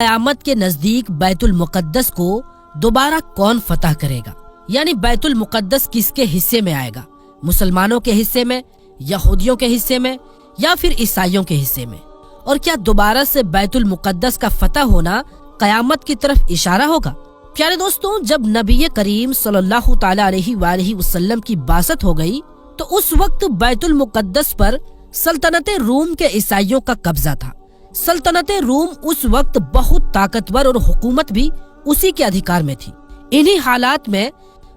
قیامت کے نزدیک بیت المقدس کو دوبارہ کون فتح کرے گا، یعنی بیت المقدس کس کے حصے میں آئے گا، مسلمانوں کے حصے میں، یہودیوں کے حصے میں، یا پھر عیسائیوں کے حصے میں؟ اور کیا دوبارہ سے بیت المقدس کا فتح ہونا قیامت کی طرف اشارہ ہوگا؟ پیارے دوستوں، جب نبی کریم صلی اللہ تعالی علیہ وآلہ وسلم کی بعثت ہو گئی تو اس وقت بیت المقدس پر سلطنت روم کے عیسائیوں کا قبضہ تھا۔ سلطنت روم اس وقت بہت طاقتور اور حکومت بھی اسی کے ادھیکار میں تھی۔ انہی حالات میں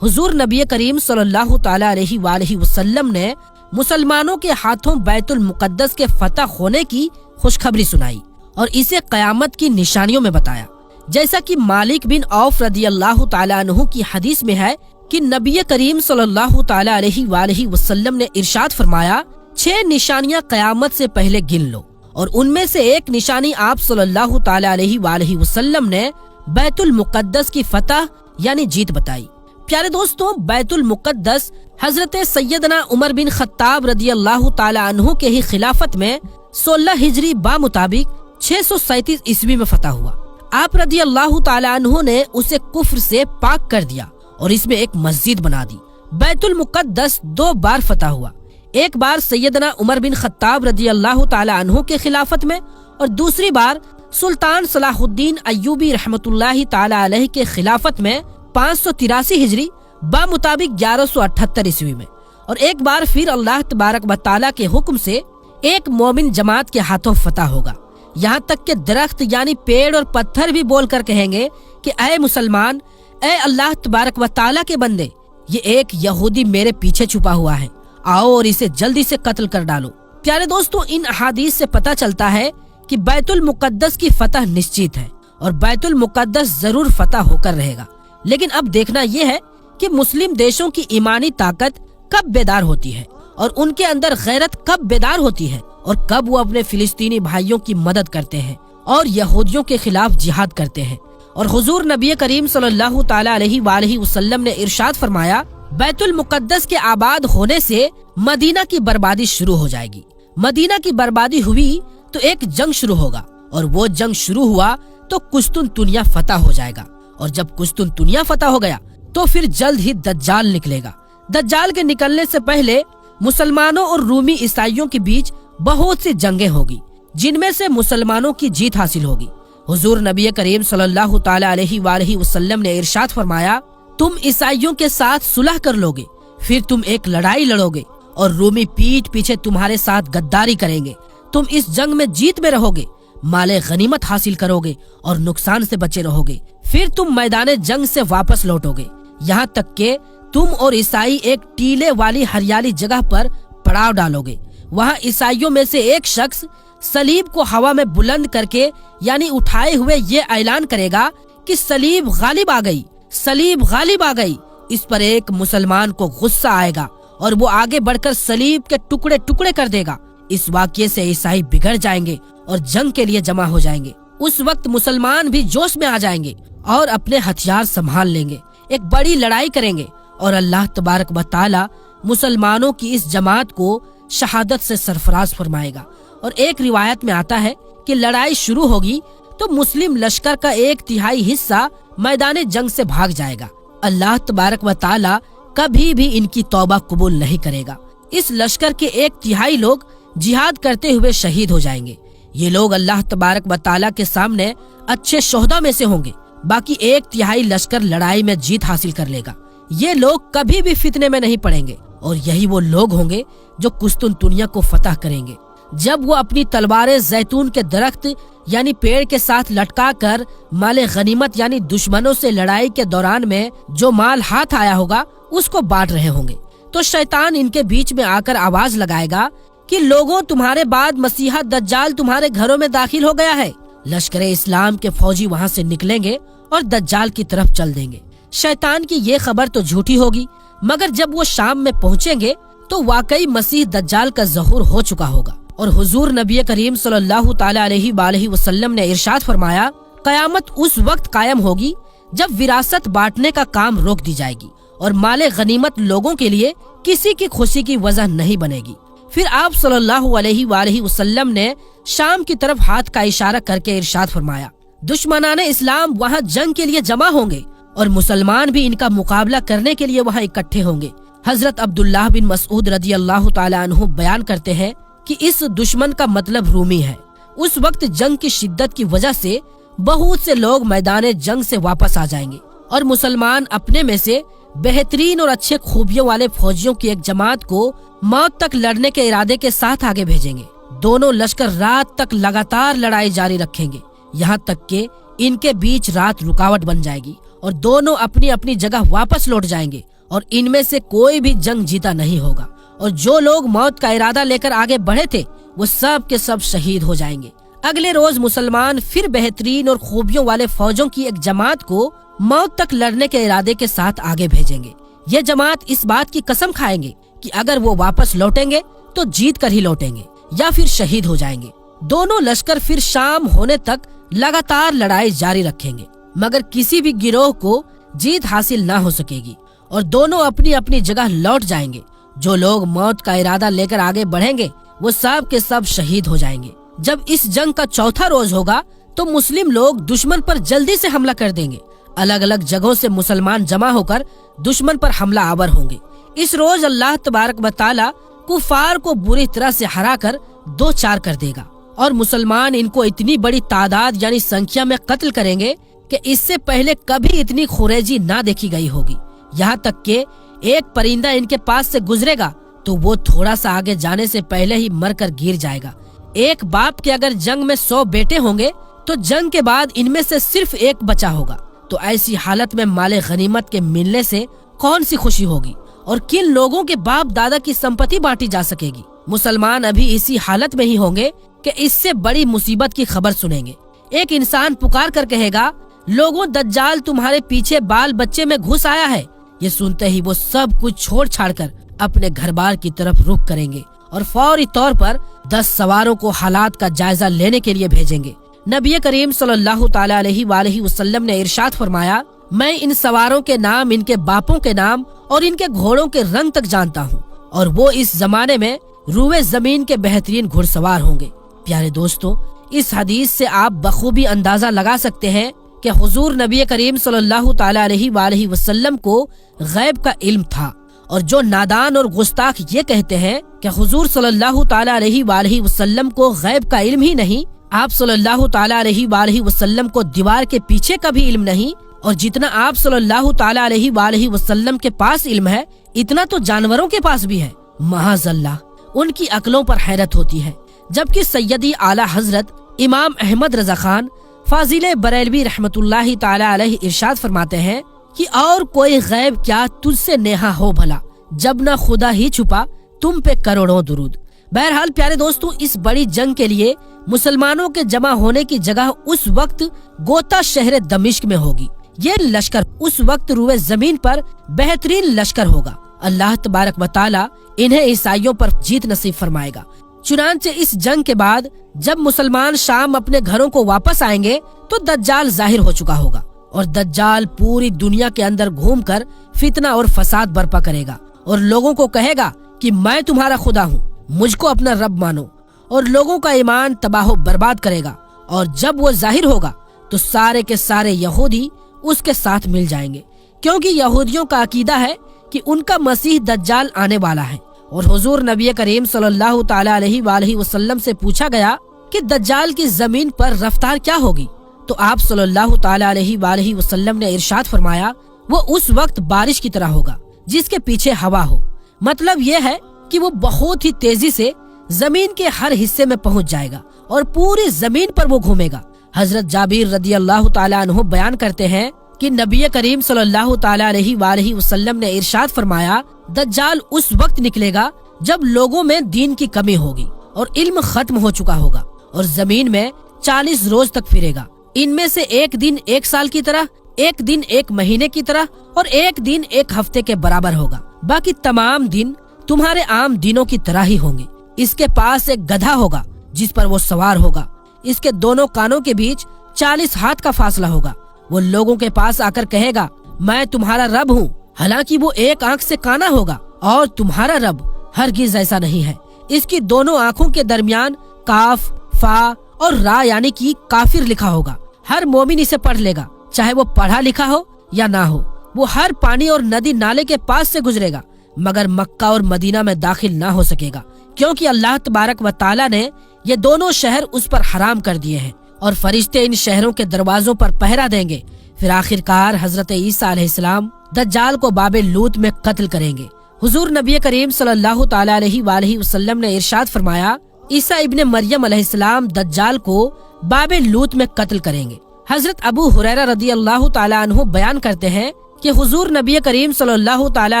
حضور نبی کریم صلی اللہ تعالی علیہ وآلہ وسلم نے مسلمانوں کے ہاتھوں بیت المقدس کے فتح ہونے کی خوشخبری سنائی اور اسے قیامت کی نشانیوں میں بتایا۔ جیسا کہ مالک بن عوف رضی اللہ تعالی عنہ کی حدیث میں ہے کہ نبی کریم صلی اللہ تعالی علیہ وآلہ وسلم نے ارشاد فرمایا، 6 نشانیاں قیامت سے پہلے گن لو، اور ان میں سے ایک نشانی آپ صلی اللہ تعالی علیہ وآلہ وسلم نے بیت المقدس کی فتح یعنی جیت بتائی۔ پیارے دوستوں، بیت المقدس حضرت سیدنا عمر بن خطاب رضی اللہ تعالی عنہ کے ہی خلافت میں 16 ہجری بامطابق 637 عیسوی میں فتح ہوا۔ آپ رضی اللہ تعالی عنہ نے اسے کفر سے پاک کر دیا اور اس میں ایک مسجد بنا دی۔ بیت المقدس 2 بار فتح ہوا، ایک بار سیدنا عمر بن خطاب رضی اللہ تعالی عنہ کے خلافت میں، اور دوسری بار سلطان صلاح الدین ایوبی رحمت اللہ تعالی علیہ کے خلافت میں 583 ہجری بامطابق 1178 عیسوی میں، اور ایک بار پھر اللہ تبارک و تعالی کے حکم سے ایک مومن جماعت کے ہاتھوں فتح ہوگا، یہاں تک کہ درخت یعنی پیڑ اور پتھر بھی بول کر کہیں گے کہ اے مسلمان، اے اللہ تبارک و تعالی کے بندے، یہ ایک یہودی میرے پیچھے چھپا ہوا ہے، آؤ اور اسے جلدی سے قتل کر ڈالو۔ پیارے دوستوں، ان احادیث سے پتہ چلتا ہے کہ بیت المقدس کی فتح نشچت ہے اور بیت المقدس ضرور فتح ہو کر رہے گا۔ لیکن اب دیکھنا یہ ہے کہ مسلم دیشوں کی ایمانی طاقت کب بیدار ہوتی ہے اور ان کے اندر غیرت کب بیدار ہوتی ہے، اور کب وہ اپنے فلسطینی بھائیوں کی مدد کرتے ہیں اور یہودیوں کے خلاف جہاد کرتے ہیں۔ اور حضور نبی کریم صلی اللہ تعالی علیہ وآلہ وسلم نے ارشاد فرمایا، بیت المقدس کے آباد ہونے سے مدینہ کی بربادی شروع ہو جائے گی۔ مدینہ کی بربادی ہوئی تو ایک جنگ شروع ہوگا، اور وہ جنگ شروع ہوا تو قسطنطنیہ فتح ہو جائے گا، اور جب قسطنطنیہ فتح ہو گیا تو پھر جلد ہی دجال نکلے گا۔ دجال کے نکلنے سے پہلے مسلمانوں اور رومی عیسائیوں کے بیچ بہت سی جنگیں ہوگی، جن میں سے مسلمانوں کی جیت حاصل ہوگی۔ حضور نبی کریم صلی اللہ تعالی علیہ وآلہ وسلم نے ارشاد فرمایا، تم عیسائیوں کے ساتھ صلح کر لوگے، پھر تم ایک لڑائی لڑو گے اور رومی پیٹھ پیچھے تمہارے ساتھ غداری کریں گے، تم اس جنگ میں جیت میں رہو گے، مال غنیمت حاصل کرو گے اور نقصان سے بچے رہو گے، پھر تم میدان جنگ سے واپس لوٹو گے، یہاں تک کہ تم اور عیسائی ایک ٹیلے والی ہریالی جگہ پر پڑاؤ ڈالو گے، وہاں عیسائیوں میں سے ایک شخص صلیب کو ہوا میں بلند کر کے یعنی اٹھائے ہوئے یہ اعلان کرے گا کہ صلیب غالب آ گئی، صلیب غالب آ گئی۔ اس پر ایک مسلمان کو غصہ آئے گا اور وہ آگے بڑھ کر صلیب کے ٹکڑے ٹکڑے کر دے گا۔ اس واقعے سے عیسائی بگڑ جائیں گے اور جنگ کے لیے جمع ہو جائیں گے۔ اس وقت مسلمان بھی جوش میں آ جائیں گے اور اپنے ہتھیار سنبھال لیں گے، ایک بڑی لڑائی کریں گے، اور اللہ تبارک و تعالی مسلمانوں کی اس جماعت کو شہادت سے سرفراز فرمائے گا۔ اور ایک روایت میں آتا ہے کہ لڑائی شروع ہوگی تو مسلم لشکر کا 1/3 حصہ میدان جنگ سے بھاگ جائے گا۔ اللہ تبارک و تعالی کبھی بھی ان کی توبہ قبول نہیں کرے گا۔ اس لشکر کے 1/3 لوگ جہاد کرتے ہوئے شہید ہو جائیں گے۔ یہ لوگ اللہ تبارک و تعالی کے سامنے اچھے شہداء میں سے ہوں گے، باقی 1/3 لشکر لڑائی میں جیت حاصل کر لے گا۔ یہ لوگ کبھی بھی فتنے میں نہیں پڑیں گے، اور یہی وہ لوگ ہوں گے جو قسطنطنیہ کو فتح کریں گے۔ جب وہ اپنی تلواریں زیتون کے درخت یعنی پیڑ کے ساتھ لٹکا کر مال غنیمت یعنی دشمنوں سے لڑائی کے دوران میں جو مال ہاتھ آیا ہوگا اس کو بانٹ رہے ہوں گے، تو شیطان ان کے بیچ میں آ کر آواز لگائے گا کہ لوگوں، تمہارے بعد مسیحا دجال تمہارے گھروں میں داخل ہو گیا ہے۔ لشکر اسلام کے فوجی وہاں سے نکلیں گے اور دجال کی طرف چل دیں گے۔ شیطان کی یہ خبر تو جھوٹی ہوگی، مگر جب وہ شام میں پہنچیں گے تو واقعی مسیح دجال کا ظہور ہو چکا ہوگا۔ اور حضور نبی کریم صلی اللہ تعالی علیہ وآلہ وسلم نے ارشاد فرمایا، قیامت اس وقت قائم ہوگی جب وراثت بانٹنے کا کام روک دی جائے گی اور مال غنیمت لوگوں کے لیے کسی کی خوشی کی وجہ نہیں بنے گی۔ پھر آپ صلی اللہ علیہ وآلہ وسلم نے شام کی طرف ہاتھ کا اشارہ کر کے ارشاد فرمایا، दुश्मनाने इस्लाम वहाँ जंग के लिए जमा होंगे और मुसलमान भी इनका मुकाबला करने के लिए वहाँ इकट्ठे होंगे। हजरत अब्दुल्लाह बिन मसऊद रजी अल्लाह ताला अन्हु बयान करते हैं कि इस दुश्मन का मतलब रूमी है। उस वक्त जंग की शिद्दत की वजह से बहुत से लोग मैदान जंग से वापस आ जाएंगे और मुसलमान अपने में से बेहतरीन और अच्छे खूबियों वाले फौजियों की एक जमात को मौत तक लड़ने के इरादे के साथ आगे भेजेंगे। दोनों लश्कर रात तक लगातार लड़ाई जारी रखेंगे, यहाँ तक कि इनके बीच रात रुकावट बन जाएगी और दोनों अपनी अपनी जगह वापस लौट जाएंगे और इनमें से कोई भी जंग जीता नहीं होगा। और जो लोग मौत का इरादा लेकर आगे बढ़े थे वो सब के सब शहीद हो जाएंगे। अगले रोज मुसलमान फिर बेहतरीन और खूबियों वाले फौजों की एक जमात को मौत तक लड़ने के इरादे के साथ आगे भेजेंगे। ये जमात इस बात की कसम खाएंगे कि अगर वो वापस लौटेंगे तो जीत कर ही लौटेंगे या फिर शहीद हो जाएंगे। दोनों लश्कर फिर शाम होने तक लगातार लड़ाई जारी रखेंगे, मगर किसी भी गिरोह को जीत हासिल ना हो सकेगी और दोनों अपनी अपनी जगह लौट जाएंगे। जो लोग मौत का इरादा लेकर आगे बढ़ेंगे वो सब के सब शहीद हो जाएंगे। जब इस जंग का चौथा रोज होगा तो मुस्लिम लोग दुश्मन पर जल्दी से हमला कर देंगे। अलग अलग जगहों से मुसलमान जमा होकर दुश्मन पर हमला आवर होंगे। इस रोज अल्लाह तबारक व तआला कुफार को बुरी तरह से हराकर 2-4 कर देगा और मुसलमान इनको इतनी बड़ी तादाद यानी संख्या में कत्ल करेंगे कि इससे पहले कभी इतनी खुरेजी ना देखी गई होगी। यहाँ तक कि एक परिंदा इनके पास से गुजरेगा तो वो थोड़ा सा आगे जाने से पहले ही मरकर गिर जाएगा। एक बाप के अगर जंग में 100 बेटे होंगे तो जंग के बाद इनमें से सिर्फ एक बचा होगा। तो ऐसी हालत में माले गनीमत के मिलने से कौन सी खुशी होगी और किन लोगों के बाप दादा की संपत्ति बांटी जा सकेगी। मुसलमान अभी इसी हालत में ही होंगे कि इससे बड़ी मुसीबत की खबर सुनेंगे। एक इंसान पुकार कर कहेगा, लोगों दज्जाल तुम्हारे पीछे बाल बच्चे में घुस आया है। ये सुनते ही वो सब कुछ छोड़ छाड़ कर अपने घर बार की तरफ रुख करेंगे और फौरी तौर पर 10 सवारों को हालात का जायजा लेने के लिए भेजेंगे। नबी करीम सल्लल्लाहु ताला अलैहि वसल्लम ने इरशाद फरमाया, मैं इन सवारों के नाम, इनके बापों के नाम और इनके घोड़ों के रंग तक जानता हूँ और वो इस जमाने में रूए जमीन के बेहतरीन घुड़सवार होंगे। प्यारे दोस्तों, इस हदीस से आप बखूबी अंदाजा लगा सकते हैं कि हुजूर नबी करीम सल्लल्लाहु ताला अलैहि वसल्लम को गैब का इल्म था। और जो नादान और गुस्ताख ये कहते हैं कि हुजूर सल्लल्लाहु ताला अलैहि वसल्लम को गैब का इल्म ही नहीं, आप सल्लल्लाहु ताला अलैहि वसल्लम को दीवार के पीछे का भी इल्म नहीं, और जितना आप सल्लल्लाहु ताला अलैहि वसल्लम के पास इल्म है इतना तो जानवरों के पास भी है। महाज़ल्लाह, उनकी अक्लों पर हैरत होती है। जबकि सैयदी आला हजरत इमाम अहमद रजा खान फाजिले बरेलवी रहमतुल्लाहि ताला अलैहि इरशाद फरमाते हैं कि और कोई गैब क्या तुझसे नेहा हो भला, जब न खुदा ही छुपा तुम पे करोड़ों दुरूद। बहरहाल प्यारे दोस्तों, इस बड़ी जंग के लिए मुसलमानों के जमा होने की जगह उस वक्त गोता शहर दमिश्क में होगी। ये लश्कर उस वक्त रुए जमीन पर बेहतरीन लश्कर होगा। अल्लाह तबारक व तआला इन्हें ईसाइयों पर जीत नसीब फरमाएगा। चुनांचे इस जंग के बाद जब मुसलमान शाम अपने घरों को वापस आएंगे तो दज्जाल जाहिर हो चुका होगा और दज्जाल पूरी दुनिया के अंदर घूमकर फितना और फसाद बर्पा करेगा और लोगों को कहेगा कि मैं तुम्हारा खुदा हूँ, मुझको अपना रब मानो, और लोगों का ईमान तबाह बर्बाद करेगा। और जब वो जाहिर होगा तो सारे के सारे यहूदी उसके साथ मिल जाएंगे, क्योंकि यहूदियों का अकीदा है कि उनका मसीह दज्जाल आने वाला है। और हुजूर नबी करीम सल्लल्लाहु ताला अलैहि वसल्लम से पूछा गया कि दज्जाल की जमीन पर रफ्तार क्या होगी, तो आप सल्लल्लाहु ताला अलैहि वसल्लम ने इरशाद फरमाया, वो उस वक्त बारिश की तरह होगा जिसके पीछे हवा हो। मतलब ये है कि वो बहुत ही तेजी से जमीन के हर हिस्से में पहुंच जाएगा और पूरी जमीन पर वो घूमेगा। हजरत जाबिर रदी अल्लाह ताला अन्हु बयान करते हैं कि नबी करीम सल्लल्लाहु ताला अलैहि वसल्लम ने इरशाद फरमाया, दज्जाल उस वक्त निकलेगा जब लोगों में दीन की कमी होगी और इल्म खत्म हो चुका होगा और जमीन में 40 रोज तक फिरेगा। इनमें से एक दिन 1 साल की तरह, एक दिन 1 महीने की तरह और एक दिन 1 हफ्ते के बराबर होगा। बाकी तमाम दिन तुम्हारे आम दिनों की तरह ही होंगे। इसके पास एक गधा होगा जिस पर वो सवार होगा। इसके दोनों कानों के बीच 40 हाथ का फासला होगा। वो लोगों के पास आकर कहेगा, मैं तुम्हारा रब हूँ, हालांकि वो एक आंख से काना होगा और तुम्हारा रब हरगिज ऐसा नहीं है। इसकी दोनों आंखों के दरमियान काफ, फा और रा यानी कि काफिर लिखा होगा। हर मोमिन इसे पढ़ लेगा, चाहे वो पढ़ा लिखा हो या ना हो। वो हर पानी और नदी नाले के पास से गुजरेगा, मगर मक्का और मदीना में दाखिल ना हो सकेगा, क्योंकि अल्लाह तबारक व ताला ने ये दोनों शहर उस पर हराम कर दिए हैं और फरिश्ते इन शहरों के दरवाजों पर पहरा देंगे। फिर आखिरकार हजरत ईसा अलैहिस्सलाम दज्जाल को बाबे लूत में कत्ल करेंगे। हुजूर नबी करीम सल्लल्लाहु तआला अलैहि वसल्लम ने इरशाद फरमाया, ईसा इब्ने मरियम अलैहिस्सलाम दज्जाल को बाबे लूत में कत्ल करेंगे। हजरत अबू हुरैरा रदियल्लाहु ताला अन्हु बयान करते हैं कि हुजूर नबी करीम सल्लल्लाहु तआला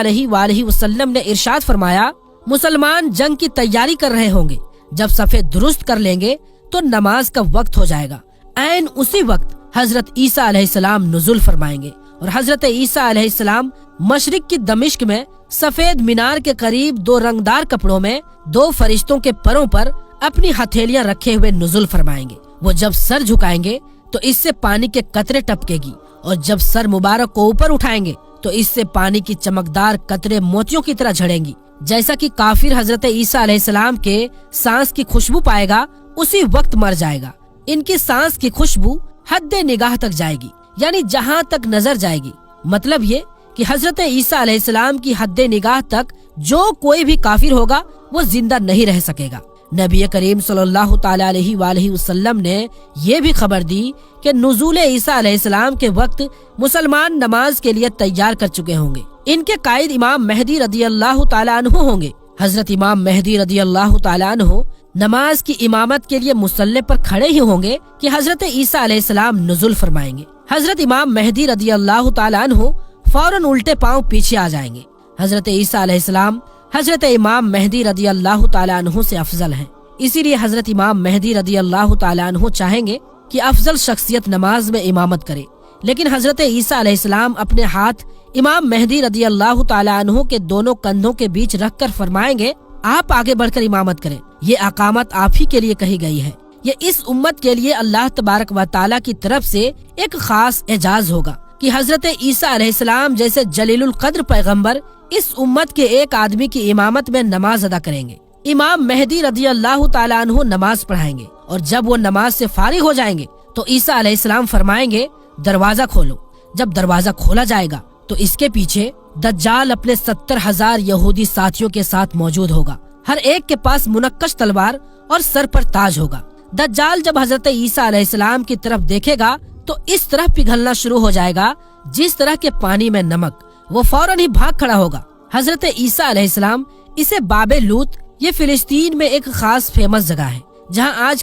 अलैहि वसल्लम ने इरशाद फरमाया, मुसलमान जंग की तैयारी कर रहे होंगे, जब सफे दुरुस्त कर लेंगे तो नमाज का वक्त हो जाएगा। ऐन उसी वक्त हजरत ईसा अलैहिस्सलाम नुज़ुल फरमाएंगे और हजरत ईसा अलैहिस्सलाम मशरिक की दमिश्क में सफेद मीनार के करीब दो रंगदार कपड़ों में दो फरिश्तों के परों पर अपनी हथेलियां रखे हुए नुज़ुल फरमाएंगे। वो जब सर झुकाएंगे तो इससे पानी के कतरे टपकेगी और जब सर मुबारक को ऊपर उठाएंगे तो इससे पानी की चमकदार कतरे मोतियों की तरह झड़ेंगी। जैसा कि काफिर हजरत ईसा अलैहिस्सलाम के सांस की खुशबू पाएगा उसी वक्त मर जाएगा। इनकी सांस की खुशबू हद्दे निगाह तक जाएगी, यानी जहाँ तक नजर जाएगी। मतलब ये कि हजरत ईसा अलैहिस्सलाम की हद्दे निगाह तक जो कोई भी काफिर होगा वो जिंदा नहीं रह सकेगा। नबी करीम सल्लल्लाहु तआला अलैहि वसल्लम ने ये भी खबर दी कि नुज़ूल ईसा अलैहिस्सलाम के वक्त मुसलमान नमाज के लिए तैयार कर चुके होंगे। इनके कायद इमाम मेहदी रदियल्लाहु ताला अन्हु होंगे। हजरत इमाम मेहदी रदियल्लाहु ताला अन्हु नमाज की इमामत के लिए मुसल्ले पर खड़े ही होंगे कि हजरत ईसा अलैहिस्सलाम नुज़ुल फरमाएंगे। हजरत इमाम मेहदी रदियल्लाहु ताला अन्हु फौरन उल्टे पांव पीछे आ जाएंगे। हजरत ईसा अलैहिस्सलाम हजरत इमाम मेहदी रदियल्लाहु ताला अन्हु से अफजल हैं, इसीलिए हजरत इमाम मेहदी रदियल्लाहु ताला अन्हु चाहेंगे कि अफजल शख्सियत नमाज में इमामत करे, लेकिन हजरत ईसा अलैहिस्सलाम अपने हाथ इमाम मेहदी रदियल्लाहु ताला अन्हु के दोनों कंधों के बीच रखकर फरमाएंगे, आप आगे बढ़कर इमामत करें। ये अकामत आप ही के लिए कही गई है। ये इस उम्मत के लिए अल्लाह तबारक व ताला की तरफ से एक खास एजाज होगा कि हजरत ईसा अलैहिस्सलाम जैसे जलीलुल कद्र पैगंबर इस उम्मत के एक आदमी की इमामत में नमाज अदा करेंगे। इमाम मेहदी रदियल्लाहु ताला अन्हु नमाज पढ़ाएंगे और जब वो नमाज से फारिग हो जाएंगे तो ईसा अलैहिस्सलाम फरमाएंगे, दरवाजा खोलो। जब दरवाजा खोला जाएगा तो इसके पीछे दज्जाल अपने 70,000 यहूदी साथियों के साथ मौजूद होगा। हर एक के पास मुनक्कश तलवार और सर पर ताज होगा। दज्जाल जब हजरत ईसा अलैहिस्सलाम की तरफ देखेगा तो इस तरह पिघलना शुरू हो जाएगा जिस तरह के पानी में नमक। वो फौरन ही भाग खड़ा होगा। हजरत ईसा अलैहिस्सलाम इसे बाबे लूत, ये फिलिस्तीन में एक खास फेमस जगह है जहाँ आज